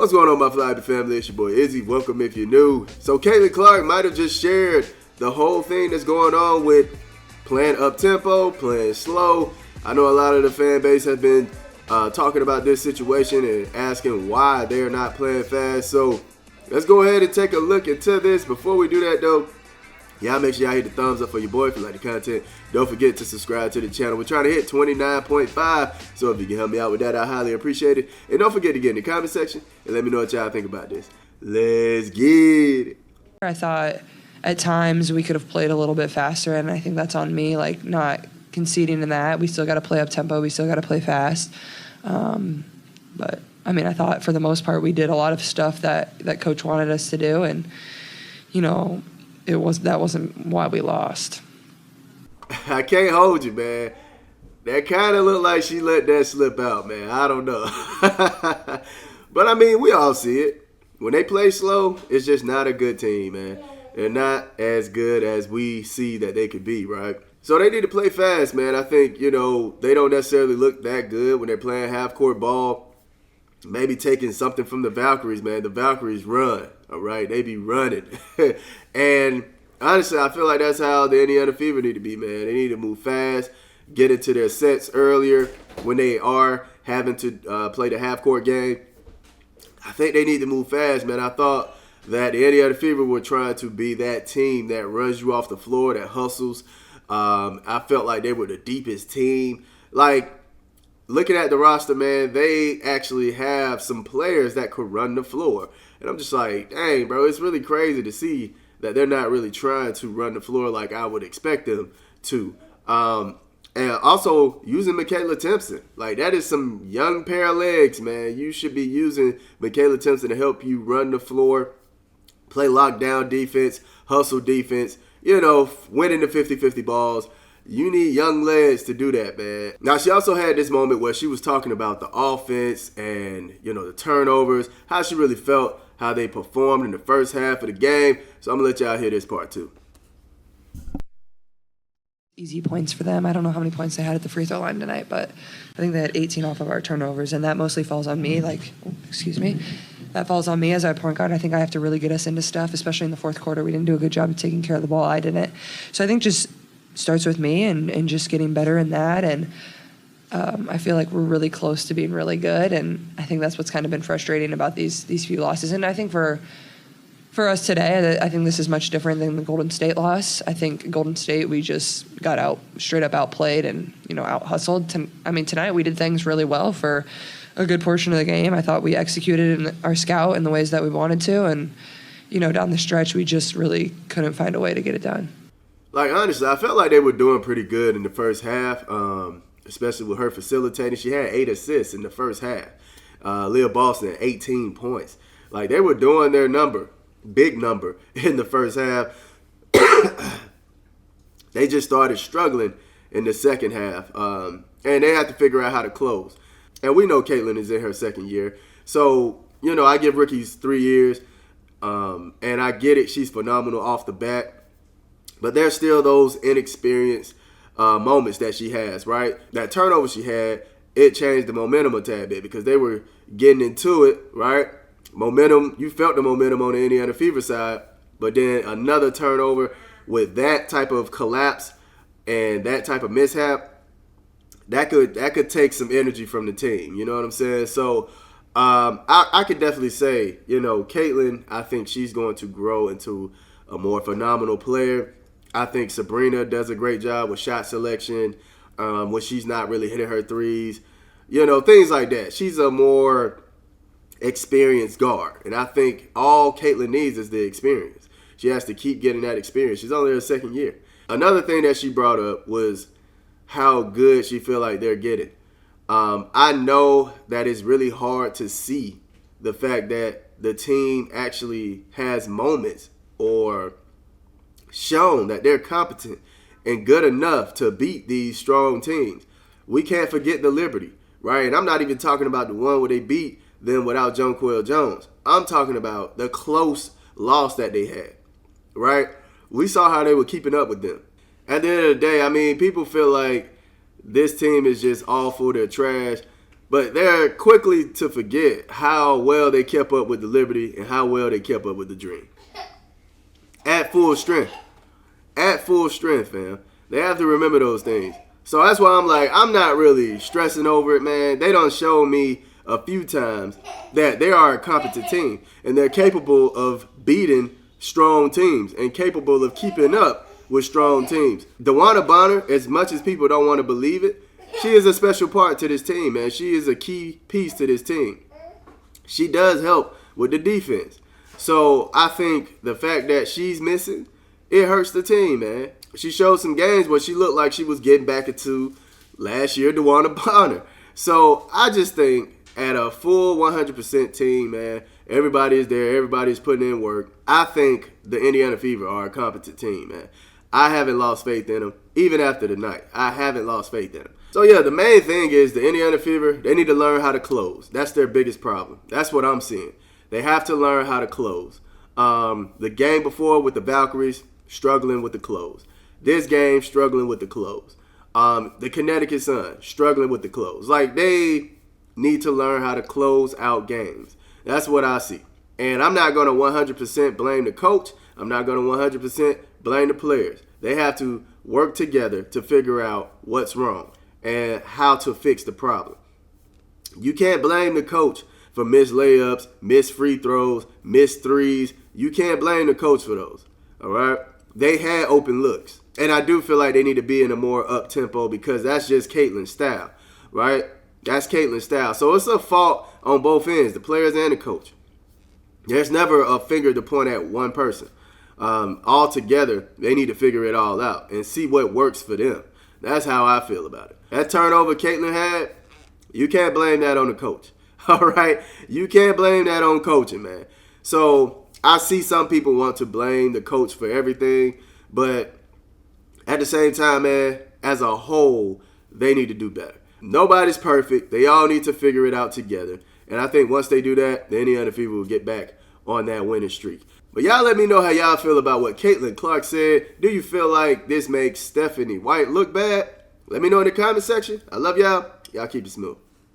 What's going on, my Fly family? It's your boy Izzy. Welcome if you're new. So Caitlyn Clark might have just shared the whole thing that's going on with playing up-tempo, playing slow. I know a lot of the fan base has been talking about this situation and asking why they're not playing fast. So let's go ahead and take a look into this. Before we do that, though, y'all make sure y'all hit the thumbs up for your boy if you like the content. Don't forget to subscribe to the channel. We're trying to hit 29.5, so if you can help me out with that, I highly appreciate it. And don't forget to get in the comment section and let me know what y'all think about this. Let's get it. I thought at times we could have played a little bit faster, and I think that's on me, like not conceding in that. We still got to play up tempo. We still got to play fast. But I mean, I thought for the most part we did a lot of stuff that coach wanted us to do, and you know, that wasn't why we lost. I can't hold you, man. That kind of looked like she let that slip out, man. I don't know. But, I mean, we all see it. When they play slow, it's just not a good team, man. They're not as good as we see that they could be, right? So they need to play fast, man. I think, you know, they don't necessarily look that good when they're playing half-court ball. Maybe taking something from the Valkyries, man. The Valkyries run, all right? They be running. And honestly, I feel like that's how the Indiana Fever need to be, man. They need to move fast, get into their sets earlier when they are having to play the half-court game. I think they need to move fast, man. I thought that the Indiana Fever were trying to be that team that runs you off the floor, that hustles. I felt like they were the deepest team. Like, looking at the roster, man, they actually have some players that could run the floor. And I'm just like, dang, bro, it's really crazy to see that they're not really trying to run the floor like I would expect them to. And also using Michaela Timpson. Like, that is some young pair of legs, man. You should be using Michaela Timpson to help you run the floor, play lockdown defense, hustle defense, you know, winning the 50-50 balls. You need young legs to do that, man. Now, she also had this moment where she was talking about the offense and, you know, the turnovers, how she really felt, how they performed in the first half of the game. So I'm going to let y'all hear this part, too. Easy points for them. I don't know how many points they had at the free throw line tonight, but I think they had 18 off of our turnovers, and that mostly falls on me. That falls on me as our point guard. I think I have to really get us into stuff, especially in the fourth quarter. We didn't do a good job of taking care of the ball. I didn't. So I think just starts with me and just getting better in that. And I feel like we're really close to being really good. And I think that's what's kind of been frustrating about these few losses. And I think for us today, I think this is much different than the Golden State loss. I think Golden State, we just got straight up outplayed and, you know, out hustled. Tonight we did things really well for a good portion of the game. I thought we executed in our scout in the ways that we wanted to. And, you know, down the stretch, we just really couldn't find a way to get it done. Like, honestly, I felt like they were doing pretty good in the first half, especially with her facilitating. She had 8 assists in the first half. Leah Boston had 18 points. Like, they were doing their number, big number, in the first half. They just started struggling in the second half, and they had to figure out how to close. And we know Caitlyn is in her second year. So, you know, I give rookies 3 years, and I get it. She's phenomenal off the bat. But there's still those inexperienced moments that she has, right? That turnover she had, it changed the momentum a tad bit because they were getting into it, right? Momentum, you felt the momentum on the Indiana Fever side, but then another turnover with that type of collapse and that type of mishap, that could take some energy from the team. You know what I'm saying? So I could definitely say, you know, Caitlyn, I think she's going to grow into a more phenomenal player. I think Sabrina does a great job with shot selection when she's not really hitting her threes. You know, things like that. She's a more experienced guard. And I think all Caitlyn needs is the experience. She has to keep getting that experience. She's only in her second year. Another thing that she brought up was how good she feel like they're getting. I know that it's really hard to see the fact that the team actually has moments or shown that they're competent and good enough to beat these strong teams. We can't forget the Liberty, right? And I'm not even talking about the one where they beat them without Jonquel Jones. I'm talking about the close loss that they had, right? We saw how they were keeping up with them. At the end of the day, I mean, people feel like this team is just awful, they're trash. But they're quickly to forget how well they kept up with the Liberty and how well they kept up with the Dream. At full strength. At full strength, fam. They have to remember those things. So that's why I'm like, I'm not really stressing over it, man. They done showed me a few times that they are a competent team and they're capable of beating strong teams and capable of keeping up with strong teams. DeWanna Bonner, as much as people don't want to believe it, she is a special part to this team, man. She is a key piece to this team. She does help with the defense. So I think the fact that she's missing, it hurts the team, man. She showed some games where she looked like she was getting back into last year DeWanna Bonner. So I just think at a full 100% team, man, everybody is there. Everybody's putting in work. I think the Indiana Fever are a competent team, man. I haven't lost faith in them, even after the night. I haven't lost faith in them. So, yeah, the main thing is the Indiana Fever, they need to learn how to close. That's their biggest problem. That's what I'm seeing. They have to learn how to close. The game before with the Valkyries, struggling with the close. This game, struggling with the close. The Connecticut Sun, struggling with the close. Like, they need to learn how to close out games. That's what I see. And I'm not going to 100% blame the coach. I'm not going to 100% blame the players. They have to work together to figure out what's wrong and how to fix the problem. You can't blame the coach for missed layups, missed free throws, missed threes. You can't blame the coach for those, all right? They had open looks. And I do feel like they need to be in a more up-tempo because that's just Caitlyn's style, right? That's Caitlyn's style. So it's a fault on both ends, the players and the coach. There's never a finger to point at one person. All together, they need to figure it all out and see what works for them. That's how I feel about it. That turnover Caitlyn had, you can't blame that on the coach. All right? You can't blame that on coaching, man. So I see some people want to blame the coach for everything, but at the same time, man, as a whole, they need to do better. Nobody's perfect. They all need to figure it out together. And I think once they do that, the Indiana Fever will get back on that winning streak. But y'all let me know how y'all feel about what Caitlyn Clark said. Do you feel like this makes Stephanie White look bad? Let me know in the comment section. I love y'all. Y'all keep it smooth.